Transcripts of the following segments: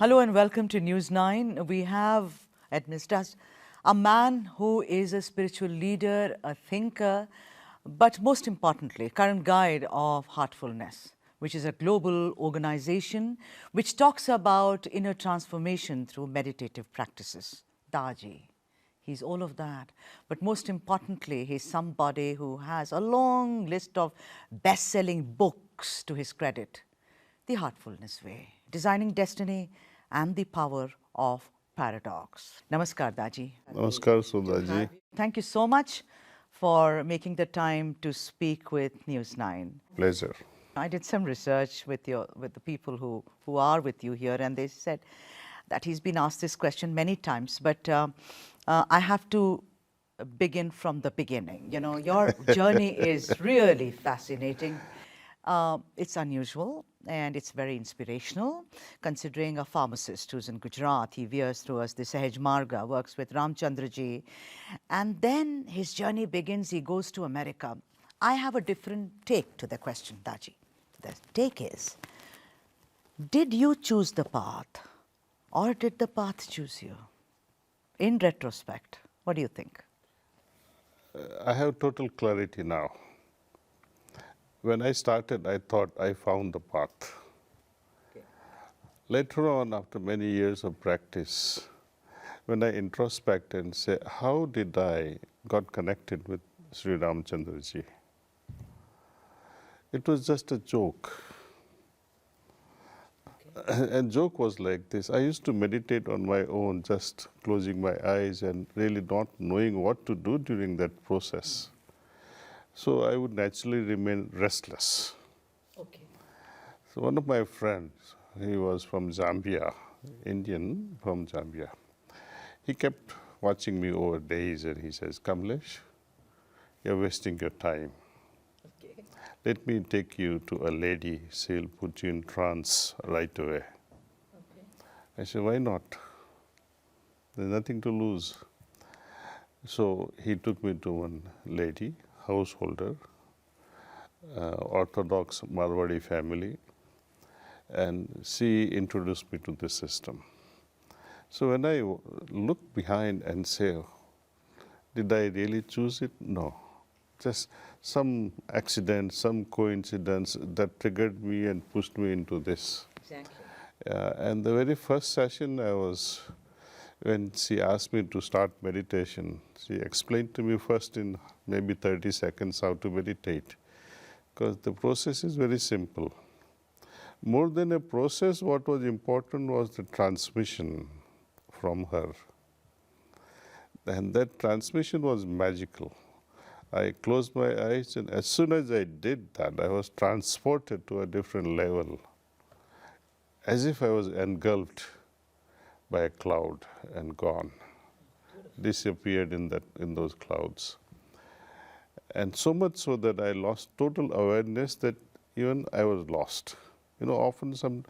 Hello and welcome to News9. We have amidst us a man who is a spiritual leader, a thinker, but most importantly, current guide of Heartfulness, which is a global organization which talks about inner transformation through meditative practices. Daaji. He's all of that. But most importantly, he's somebody who has a long list of best-selling books to his credit. The Heartfulness Way, Designing Destiny and the Power of Paradox. Namaskar, Daaji. Namaskar, Sudhaji. Thank you so much for making the time to speak with News9. Pleasure. I did some research with the people who are with you here, and they said that he's been asked this question many times, but I have to begin from the beginning. You know, your journey is really fascinating. It's unusual and it's very inspirational, considering a pharmacist who's in Gujarat. He veers towards the Sahaj Marga, works with Ramchandraji, and then his journey begins. He goes to America. I have a different take to the question, Daaji. The take is, did you choose the path or did the path choose you? In retrospect, what do you think? I have total clarity now. When I started, I thought I found the path. Okay. Later on, after many years of practice, when I introspect and say, how did I got connected with Sri Ramchandraji? It was just a joke. Okay. And joke was like this. I used to meditate on my own, just closing my eyes and really not knowing what to do during that process. So I would naturally remain restless. Okay. So one of my friends, he was from Zambia, Indian from Zambia. He kept watching me over days and he says, Kamlesh, you're wasting your time. Okay. Let me take you to a lady, she'll put you in trance right away. Okay. I said, why not? There's nothing to lose. So he took me to one lady, householder, Orthodox Marwadi family, and she introduced me to this system. So when I look behind and say, did I really choose it? No. Just some accident, some coincidence that triggered me and pushed me into this. Exactly. And the very first session when she asked me to start meditation, she explained to me first in maybe 30 seconds how to meditate, because the process is very simple. More than a process, what was important was the transmission from her. And that transmission was magical. I closed my eyes, and as soon as I did that, I was transported to a different level, as if I was engulfed by a cloud and gone, disappeared in those clouds. And so much so that I lost total awareness that even I was lost. You know, often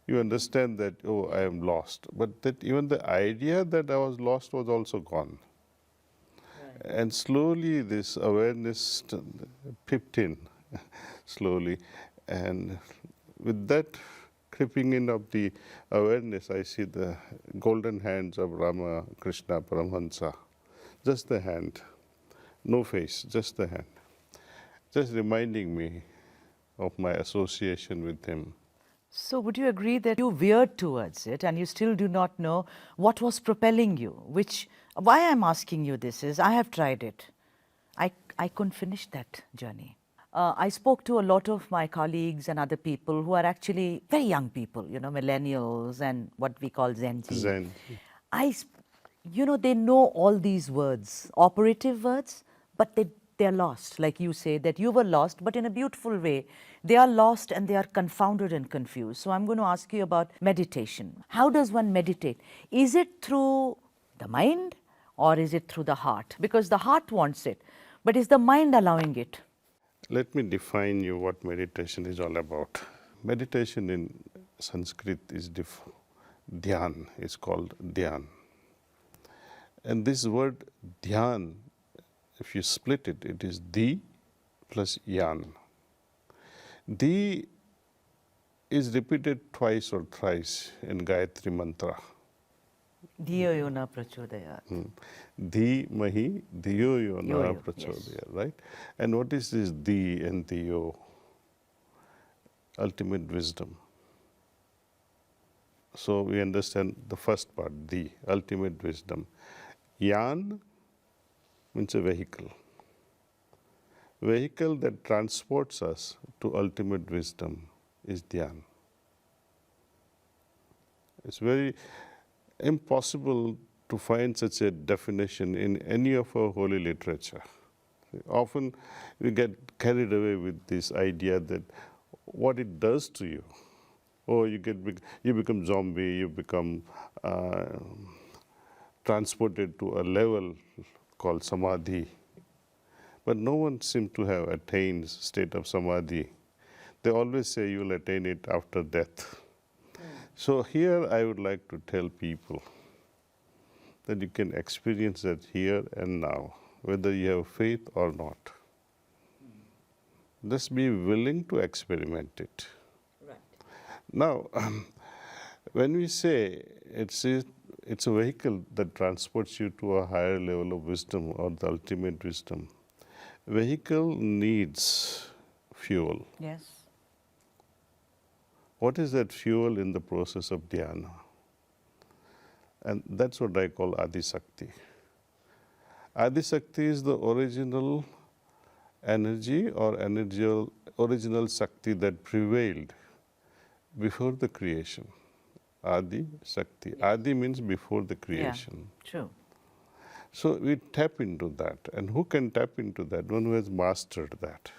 you understand that, oh, I am lost, but that even the idea that I was lost was also gone. Right. And slowly this awareness peeped in, slowly, and with that creeping in of the awareness, I see the golden hands of Rama Krishna Paramahansa. Just the hand, no face, just the hand. Just reminding me of my association with him. So would you agree that you veered towards it and you still do not know what was propelling you? Why I'm asking you this is, I have tried it. I couldn't finish that journey. I spoke to a lot of my colleagues and other people who are actually very young people, you know, millennials and what we call Gen Z. Zen. They know all these words, operative words, but they're lost. Like you say, that you were lost, but in a beautiful way. They are lost and they are confounded and confused. So I'm going to ask you about meditation. How does one meditate? Is it through the mind or is it through the heart? Because the heart wants it, but is the mind allowing it? Let me define you what meditation is all about. Meditation in Sanskrit is dhyan. It's called dhyan. And this word dhyan, if you split it, it is di plus yan. Di is repeated twice or thrice in Gayatri Mantra. Dhiyo yo na prachodayat. Dhi mahi, dhiyo yo na Yo, yes. prachodaya, right? And what is this dhi and dhiyo? Ultimate wisdom. So we understand the first part, the ultimate wisdom. Yan means a vehicle. Vehicle that transports us to ultimate wisdom is dhyan. It's very impossible to find such a definition in any of our holy literature. Often we get carried away with this idea that what it does to you. Oh, you become zombie, you become transported to a level called samadhi. But no one seems to have attained state of samadhi. They always say you will attain it after death. So here I would like to tell people that you can experience that here and now, whether you have faith or not. Just be willing to experiment it. Right. Now, when we say it's a vehicle that transports you to a higher level of wisdom or the ultimate wisdom, vehicle needs fuel. Yes. What is that fuel in the process of dhyana? And that's what I call Adisakti. Adisakti is the original energy or original Sakti that prevailed before the creation. Adi Sakti. Yes. Adi means before the creation. Yeah, true. So we tap into that. And who can tap into that? One who has mastered that.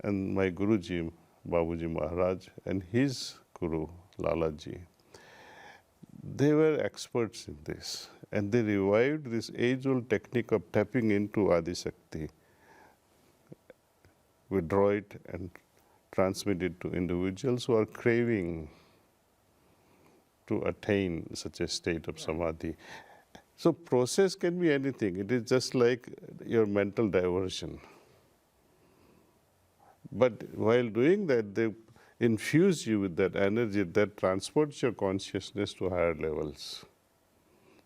And my Guruji, Babuji Maharaj, and his Guru, Lalaji, they were experts in this. And they revived this age-old technique of tapping into Adisakti, withdraw it and transmit it to individuals who are craving to attain such a state of samadhi. So process can be anything. It is just like your mental diversion. But while doing that, they infuse you with that energy that transports your consciousness to higher levels.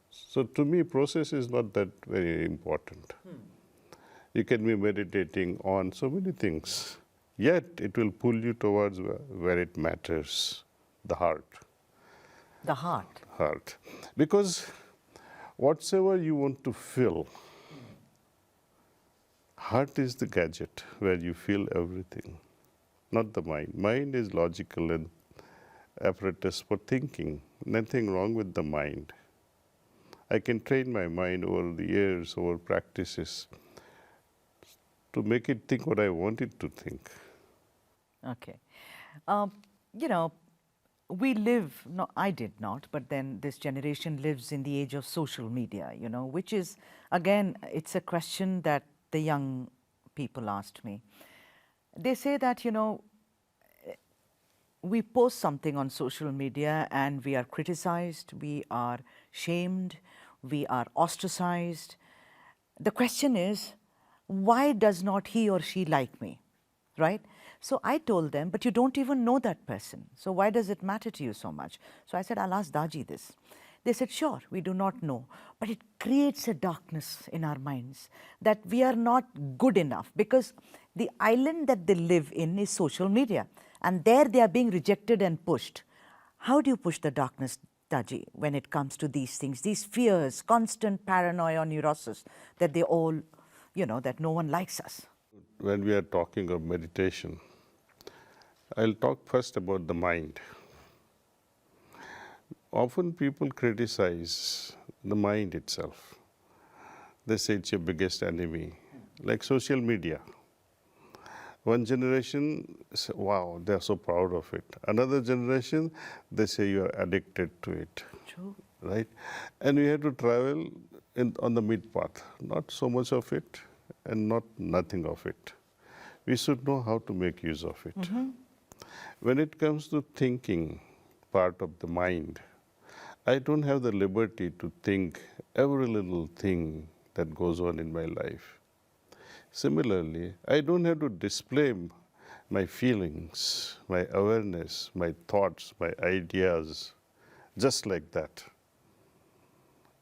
So to me, process is not that very important. You can be meditating on so many things, yet it will pull you towards where it matters, the heart. The heart. Heart. Because whatsoever you want to feel, heart is the gadget where you feel everything, not the mind. Mind is logical and apparatus for thinking. Nothing wrong with the mind. I can train my mind over the years, over practices, to make it think what I want it to think. Okay. You know, we live, no, I did not, but then this generation lives in the age of social media, you know, which is, again, it's a question that the young people asked me. They say that, you know, we post something on social media and we are criticized, we are shamed, we are ostracized. The question is, why does not he or she like me, right? So I told them, but you don't even know that person. So why does it matter to you so much? So I said, I'll ask Daaji this. They said, sure, we do not know, but it creates a darkness in our minds that we are not good enough, because the island that they live in is social media, and there they are being rejected and pushed. How do you push the darkness, Daaji, when it comes to these things, these fears, constant paranoia, neurosis, that they all, you know, that no one likes us? When we are talking of meditation, I'll talk first about the mind. Often people criticize the mind itself. They say it's your biggest enemy, like social media. One generation say, wow, they're so proud of it. Another generation, they say you're addicted to it. True. Right? And we have to travel on the mid path, not so much of it and not nothing of it. We should know how to make use of it. Mm-hmm. When it comes to thinking part of the mind, I don't have the liberty to think every little thing that goes on in my life. Similarly, I don't have to display my feelings, my awareness, my thoughts, my ideas, just like that.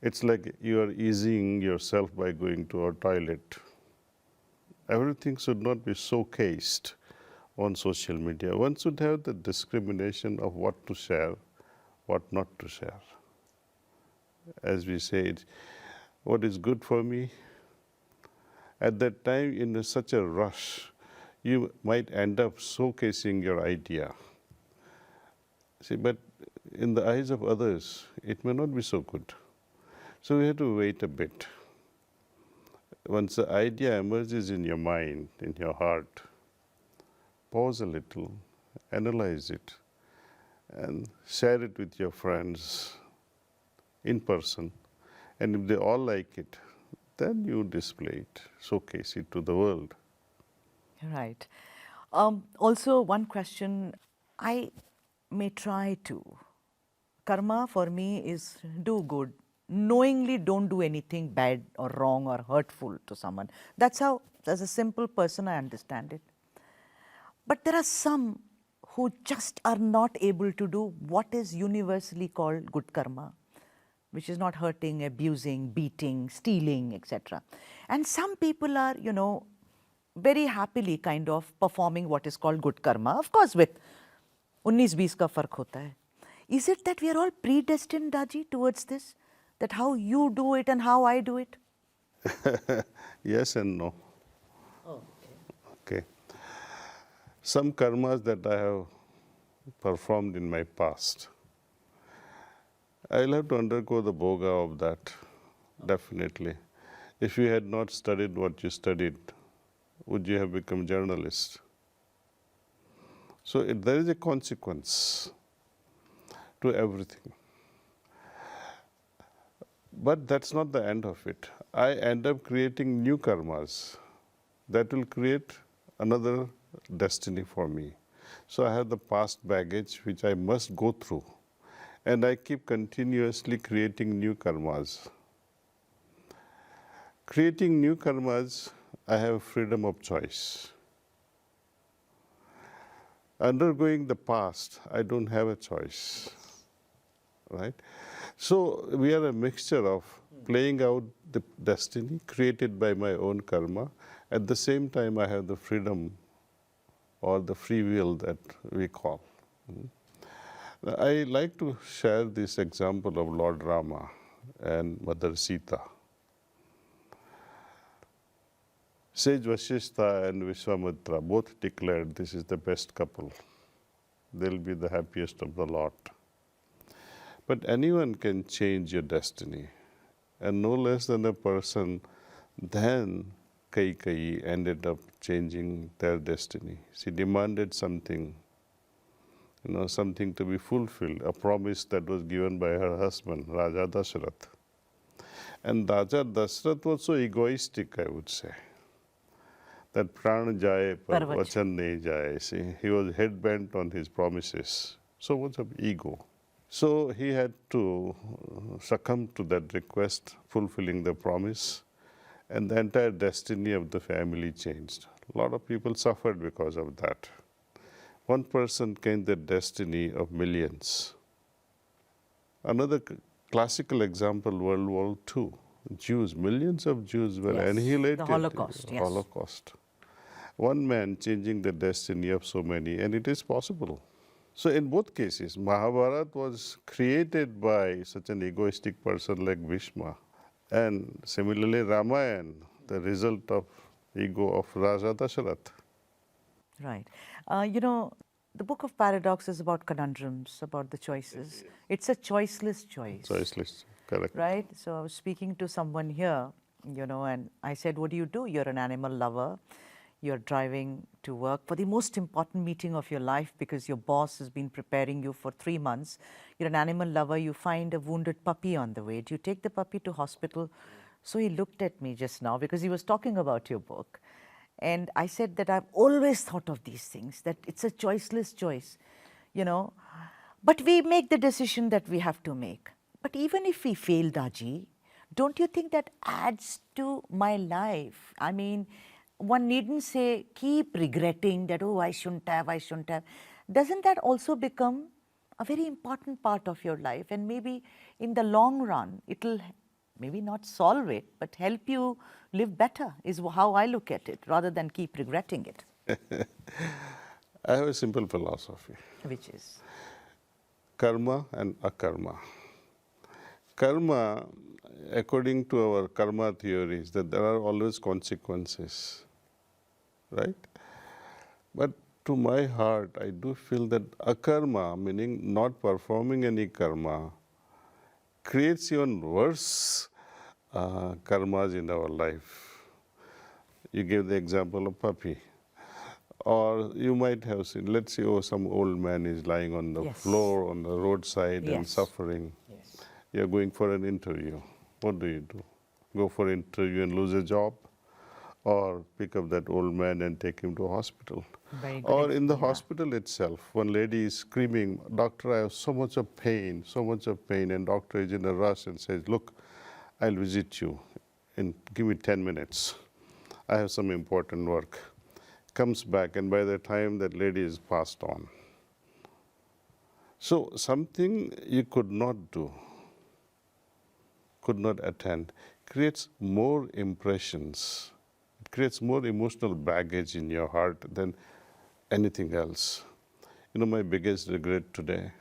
It's like you are easing yourself by going to a toilet. Everything should not be showcased on social media. One should have the discrimination of what to share, what not to share. As we said, what is good for me, at that time in such a rush, you might end up showcasing your idea. See, but in the eyes of others, it may not be so good. So we have to wait a bit. Once the idea emerges in your mind, in your heart, pause a little, analyze it, and share it with your friends in person. And if they all like it, then you display it, showcase it to the world. Right. Also, one question I may try to. Karma for me is do good. Knowingly don't do anything bad or wrong or hurtful to someone. That's how, as a simple person, I understand it. But there are some who just are not able to do what is universally called good karma, which is not hurting, abusing, beating, stealing, etc. And some people are, very happily kind of performing what is called good karma. Of course, with 19-20 ka fark hota hai. Is it that we are all predestined, Daaji, towards this? That how you do it and how I do it? Yes and no. Oh, Okay. Some karmas that I have performed in my past, I'll have to undergo the bhoga of that, definitely. If you had not studied what you studied, would you have become journalist? So there is a consequence to everything. But that's not the end of it. I end up creating new karmas that will create another destiny for me. So I have the past baggage which I must go through. And I keep continuously creating new karmas. Creating new karmas, I have freedom of choice. Undergoing the past, I don't have a choice, right? So we are a mixture of playing out the destiny created by my own karma. At the same time, I have the freedom or the free will that we call. I like to share this example of Lord Rama and Mother Sita. Sage Vasishtha and Vishwamitra both declared this is the best couple. They'll be the happiest of the lot. But anyone can change your destiny. And no less than a person then Kaikeyi ended up changing their destiny. She demanded something, something to be fulfilled, a promise that was given by her husband, Raja Dashrath. And Raja Dashrath was so egoistic, I would say, that pran jaye par vachan nahi jaye. See, he was head-bent on his promises. So much of ego. So he had to succumb to that request, fulfilling the promise, and the entire destiny of the family changed. A lot of people suffered because of that. One person changed the destiny of millions. Another classical example, World War II. Jews, millions of Jews were annihilated. The Holocaust, yes. Holocaust. One man changing the destiny of so many, and it is possible. So in both cases, Mahabharata was created by such an egoistic person like Bhishma. And similarly, Ramayana, the result of ego of Raja Dashrath. Right. The book of Paradox is about conundrums, about the choices. It's a choiceless choice. Choiceless, correct. Right? So I was speaking to someone here, and I said, what do you do? You're an animal lover. You're driving to work for the most important meeting of your life because your boss has been preparing you for 3 months. You're an animal lover. You find a wounded puppy on the way. Do you take the puppy to hospital? So he looked at me just now because he was talking about your book. And I said that I've always thought of these things, that it's a choiceless choice, But we make the decision that we have to make. But even if we fail, Daaji, don't you think that adds to my life? I mean, one needn't say, keep regretting that, oh, I shouldn't have, I shouldn't have. Doesn't that also become a very important part of your life? And maybe in the long run, it'll maybe not solve it, but help you live better, is how I look at it, rather than keep regretting it. I have a simple philosophy: Which is? karma and akarma. Karma, according to our karma theories, that there are always consequences, right? But to my heart, I do feel that akarma, meaning not performing any karma, creates even worse karmas in our life. You gave the example of puppy. Or you might have seen, let's say, oh, some old man is lying on the floor on the roadside and suffering. Yes. You're going for an interview. What do? Go for an interview and lose a job? Or pick up that old man and take him to a hospital? Or in the hospital itself, one lady is screaming, "Doctor, I have so much of pain, so much of pain." And doctor is in a rush and says, "Look, I'll visit you and give me 10 minutes. I have some important work." Comes back, and by the time that lady is passed on. So something you could not do, could not attend, creates more impressions. It creates more emotional baggage in your heart than anything else. You know, my biggest regret today,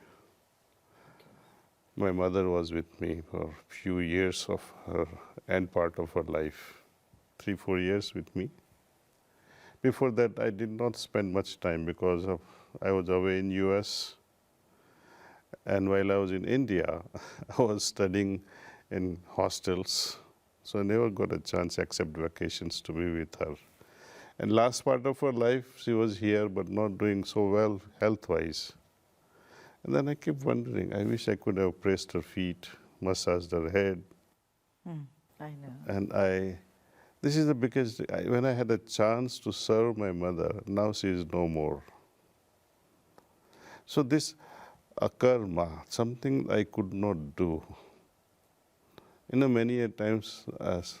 my mother was with me for a few years of her end part of her life, 3-4 years with me. Before that, I did not spend much time because I was away in US. And while I was in India, I was studying in hostels. So I never got a chance except vacations to be with her. And last part of her life, she was here, but not doing so well health-wise. And then I kept wondering, I wish I could have pressed her feet, massaged her head. I know. And this is because when I had a chance to serve my mother, now she is no more. So this akarma, something I could not do. You know, many a times as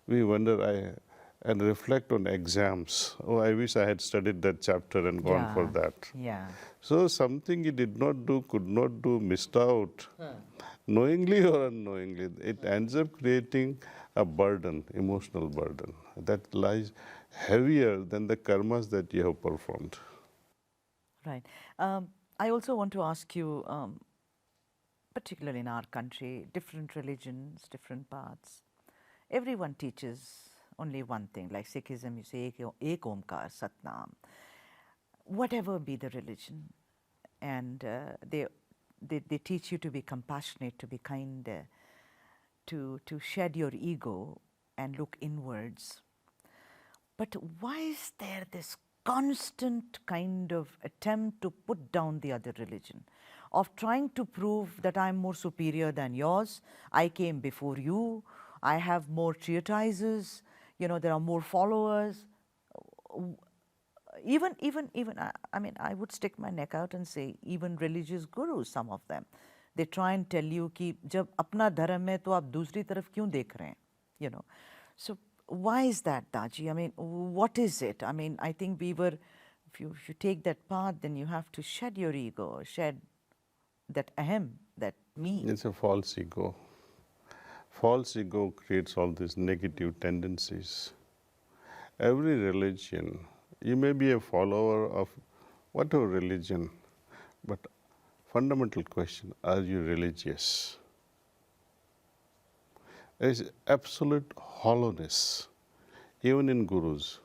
we wonder and reflect on exams. Oh, I wish I had studied that chapter and gone for that. Yeah. So something you did not do, could not do, missed out, knowingly or unknowingly, it ends up creating a burden, emotional burden, that lies heavier than the karmas that you have performed. Right. I also want to ask you, particularly in our country, different religions, different paths, everyone teaches only one thing. Like Sikhism, you say Ek Omkar, Satnam. Whatever be the religion, and they teach you to be compassionate, to be kind, to shed your ego and look inwards. But why is there this constant kind of attempt to put down the other religion, of trying to prove that I'm more superior than yours, I came before you, I have more treatises, you know, there are more followers. Even I mean, I would stick my neck out and say, even religious gurus, some of them, they try and tell you कि जब अपना धर्म है तो आप दूसरी तरफ क्यों देख रहे हैं, you know. So why is that, Daaji? I mean, what is it? I mean, I think if you take that path, then you have to shed your ego, shed that ahem, that me. It's a false ego. False ego creates all these negative tendencies. Every religion, you may be a follower of whatever religion, but fundamental question, are you religious? There is absolute hollowness, even in gurus.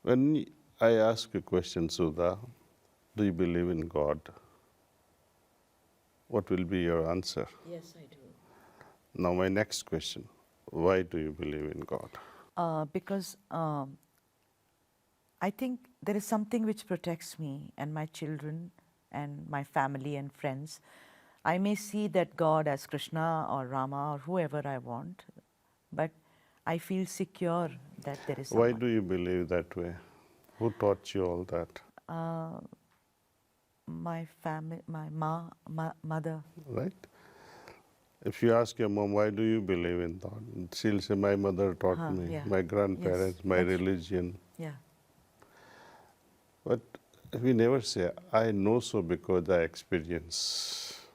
When I ask a question, Sudha, do you believe in God? What will be your answer? Yes, I do. Now my next question, why do you believe in God? Because I think there is something which protects me and my children and my family and friends. I may see that God as Krishna or Rama or whoever I want, but I feel secure that there is someone. Why do you believe that way? Who taught you all that? My family, my mother. Right? If you ask your mom, why do you believe in God? She'll say, my mother taught me, Yeah. my Yes. grandparents, my That's religion. yeah. But we never say, I know so because I experience.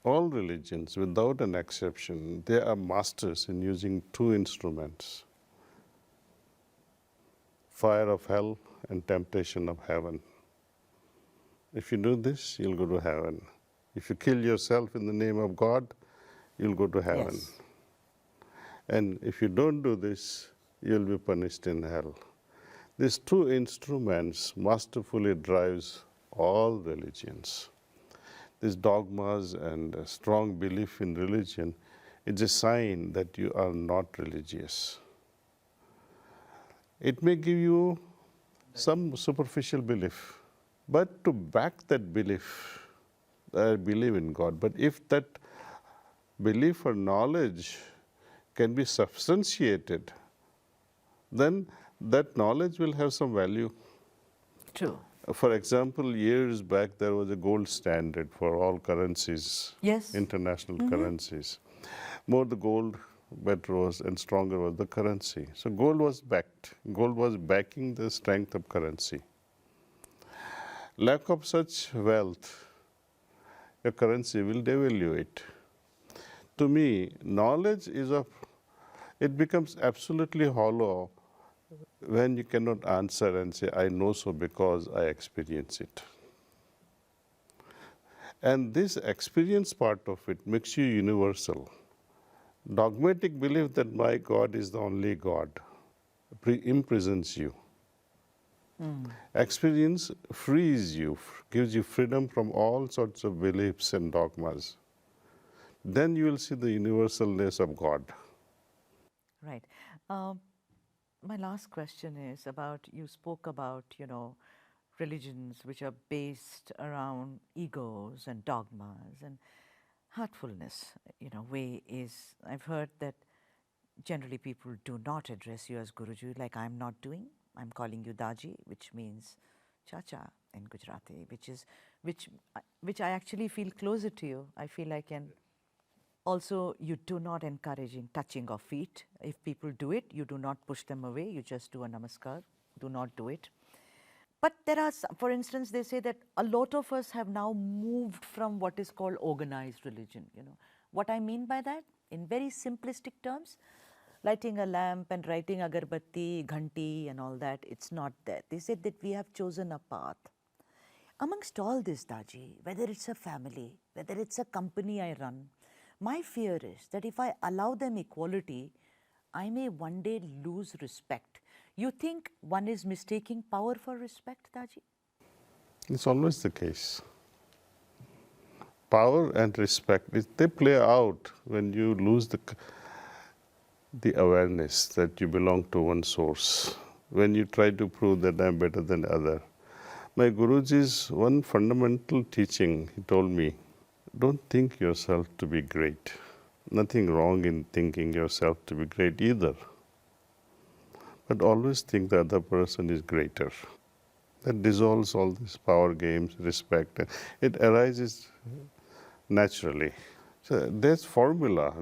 All religions, without an exception, they are masters in using two instruments, fire of hell and temptation of heaven. If you do this, you'll go to heaven. If you kill yourself in the name of God, you'll go to heaven. Yes. And if you don't do this, you'll be punished in hell. These two instruments masterfully drives all religions. These dogmas and a strong belief in religion is a sign that you are not religious. It may give you some superficial belief, but to back that belief, I believe in God, but if that belief or knowledge can be substantiated, then that knowledge will have some value. True. For example, years back there was a gold standard for all currencies, Yes. international currencies. More the gold, better was and stronger was the currency. So gold was backed. Gold was backing the strength of currency. Lack of such wealth, your currency will devaluate. To me, knowledge is of, it becomes absolutely hollow when you cannot answer and say, I know so because I experience it. And this experience part of it makes you universal. Dogmatic belief that my God is the only God imprisons you. Experience frees you, gives you freedom from all sorts of beliefs and dogmas. Then you will see the universalness of God. Right. Um, my last question is about, you spoke about, religions which are based around egos and dogmas, and heartfulness, way is, I've heard that generally people do not address you as Guruji, like I'm not doing. I'm calling you Daaji, which means Chacha in Gujarati, which I actually feel closer to you. I feel I can. Also, you do not encouraging touching of feet. If people do it, you do not push them away. You just do a namaskar. Do not do it. But there are, for instance, they say that a lot of us have now moved from what is called organized religion. What I mean by that, in very simplistic terms, lighting a lamp and writing agarbatti, ghanti, and all that, it's not there. They said that we have chosen a path. Amongst all this, Daaji, whether it's a family, whether it's a company I run, my fear is that if I allow them equality, I may one day lose respect. You think one is mistaking power for respect, Daaji? It's always the case. Power and respect, they play out when you lose the awareness that you belong to one source. When you try to prove that I'm better than other. My Guruji's one fundamental teaching, he told me, don't think yourself to be great. Nothing wrong in thinking yourself to be great either. But always think the other person is greater. That dissolves all these power games, respect. It arises naturally. So there's formula,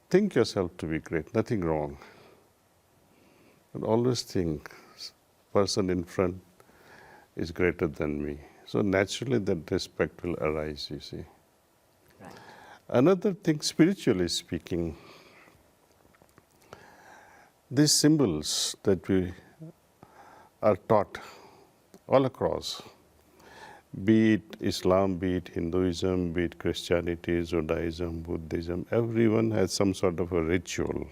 think yourself to be great, nothing wrong. But always think, person in front is greater than me. So naturally that respect will arise, you see. Right. Another thing, spiritually speaking, these symbols that we are taught all across, be it Islam, be it Hinduism, be it Christianity, Judaism, Buddhism, everyone has some sort of a ritual.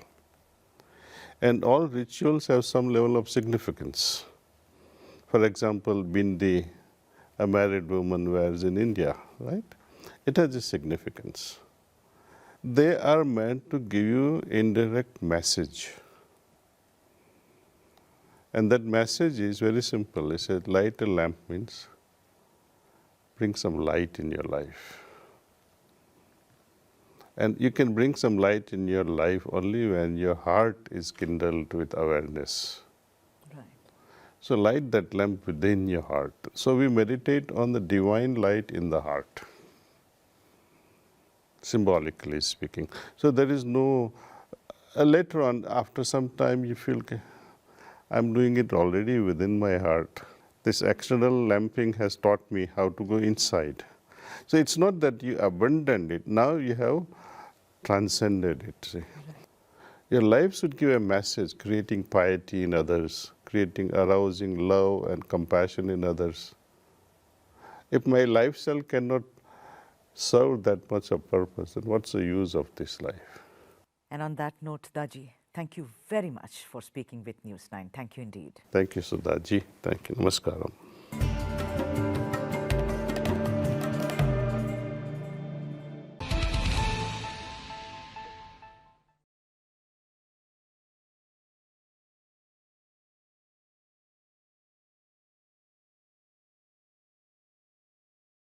And all rituals have some level of significance. For example, bindi, a married woman wears in India, right? It has a significance. They are meant to give you indirect message. And that message is very simple. It says, light a lamp means bring some light in your life. And you can bring some light in your life only when your heart is kindled with awareness. Right. So light that lamp within your heart. So we meditate on the divine light in the heart. symbolically speaking. So there is no, later on, after some time, you feel, "Okay, I'm doing it already within my heart." This external lamping has taught me how to go inside. So it's not that you abandoned it, now you have transcended it. See. Your life should give a message, creating piety in others, creating arousing love and compassion in others. If my lifestyle cannot serve that much of purpose, then what's the use of this life? And on that note, Daaji, thank you very much for speaking with News9. Thank you indeed. Thank you, Sudhaji. Thank you. Namaskaram.